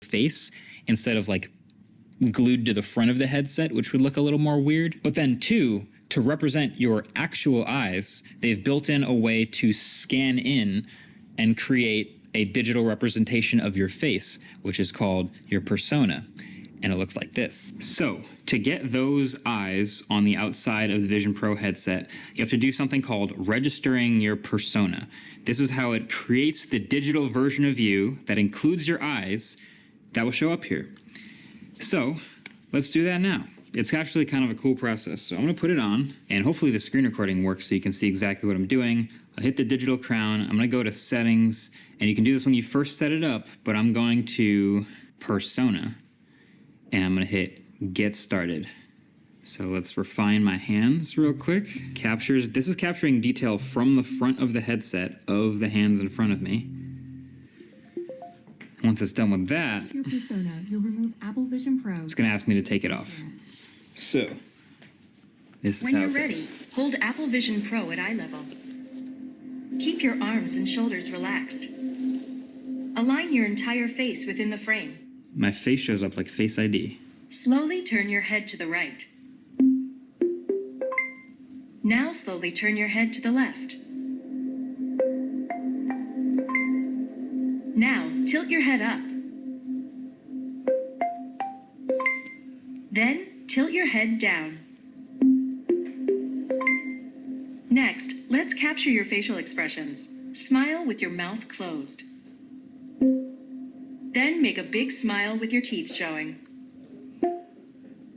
face instead of like glued to the front of the headset, which would look a little more weird. But then two, to represent your actual eyes, they've built in a way to scan in and create a digital representation of your face, which is called your persona. And it looks like this. So to get those eyes on the outside of the Vision Pro headset, you have to do something called registering your persona. This is how it creates the digital version of you that includes your eyes that will show up here. So let's do that now. It's actually kind of a cool process. So I'm gonna put it on, and hopefully the screen recording works so you can see exactly what I'm doing. I'll hit the digital crown, I'm gonna go to settings, and you can do this when you first set it up, but I'm going to persona, and I'm gonna hit get started. So let's refine my hands real quick. This is capturing detail from the front of the headset of the hands in front of me. Once it's done with that, your persona, you'll remove Apple Vision Pro. It's gonna ask me to take it off. So, this is When how you're it ready, goes. hold Apple Vision Pro at eye level. Keep your arms and shoulders relaxed. Align your entire face within the frame. My face shows up like Face ID. Slowly turn your head to the right. Now slowly turn your head to the left. Now tilt your head up. Then tilt your head down. Next, let's capture your facial expressions. Smile with your mouth closed. Then make a big smile with your teeth showing.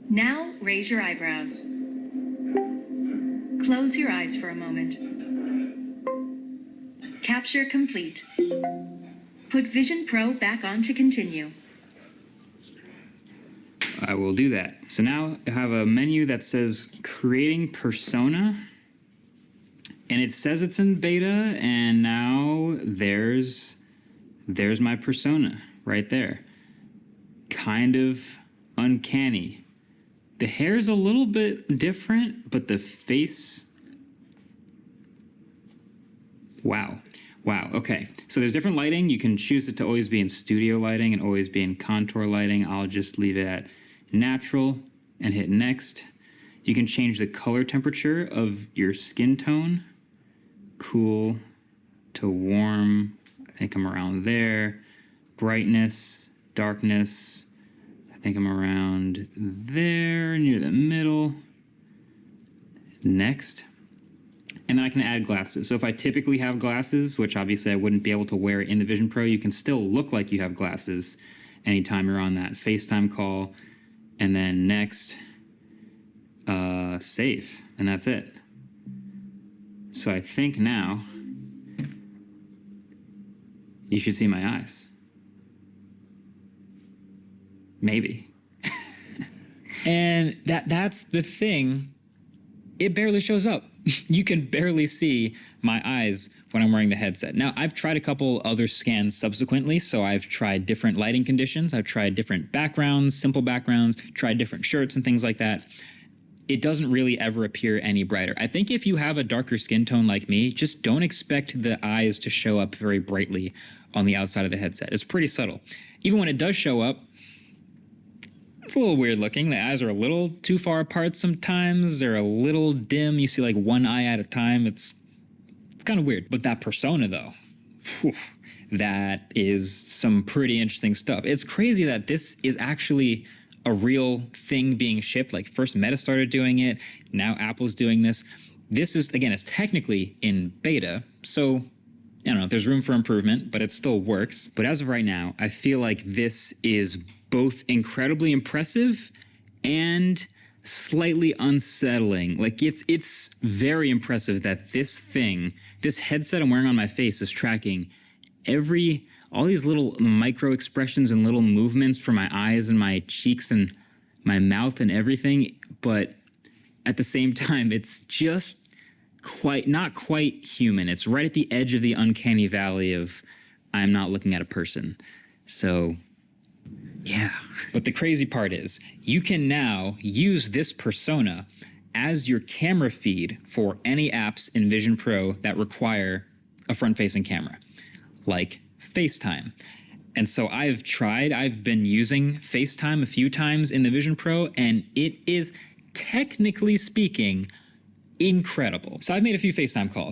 Now raise your eyebrows. Close your eyes for a moment. Capture complete. Put Vision Pro back on to continue. I will do that. So now I have a menu that says creating persona, and it says it's in beta, and now there's my persona right there. Kind of uncanny. The hair's a little bit different, but the face, wow. Wow, okay. So there's different lighting. You can choose it to always be in studio lighting and always be in contour lighting. I'll just leave it at natural and hit next. You can change the color temperature of your skin tone. Cool to warm, I think I'm around there. Brightness, darkness, I think I'm around there, near the middle. Next. And then I can add glasses. So if I typically have glasses, which obviously I wouldn't be able to wear in the Vision Pro, you can still look like you have glasses anytime you're on that FaceTime call. And then next, save, and that's it. So I think now you should see my eyes. Maybe. And that's the thing. It barely shows up. You can barely see my eyes when I'm wearing the headset. Now, I've tried a couple other scans subsequently, so I've tried different lighting conditions, I've tried different backgrounds, simple backgrounds, tried different shirts and things like that. It doesn't really ever appear any brighter. I think if you have a darker skin tone like me, just don't expect the eyes to show up very brightly on the outside of the headset. It's pretty subtle. Even when it does show up, it's a little weird looking. The eyes are a little too far apart sometimes. They're a little dim. You see like one eye at a time. It's kind of weird. But that persona though, whew, that is some pretty interesting stuff. It's crazy that this is actually a real thing being shipped. Like first Meta started doing it. Now Apple's doing this. This is, again, it's technically in beta. So I don't know, there's room for improvement, but it still works. But as of right now, I feel like this is both incredibly impressive and slightly unsettling. Like it's very impressive that this headset I'm wearing on my face is tracking all these little micro expressions and little movements for my eyes and my cheeks and my mouth and everything. But at the same time, it's just not quite human. It's right at the edge of the uncanny valley of I'm not looking at a person. So yeah. But the crazy part is you can now use this persona as your camera feed for any apps in Vision Pro that require a front-facing camera, like FaceTime. And so I've been using FaceTime a few times in the Vision Pro, and it is, technically speaking, incredible. So I've made a few FaceTime calls.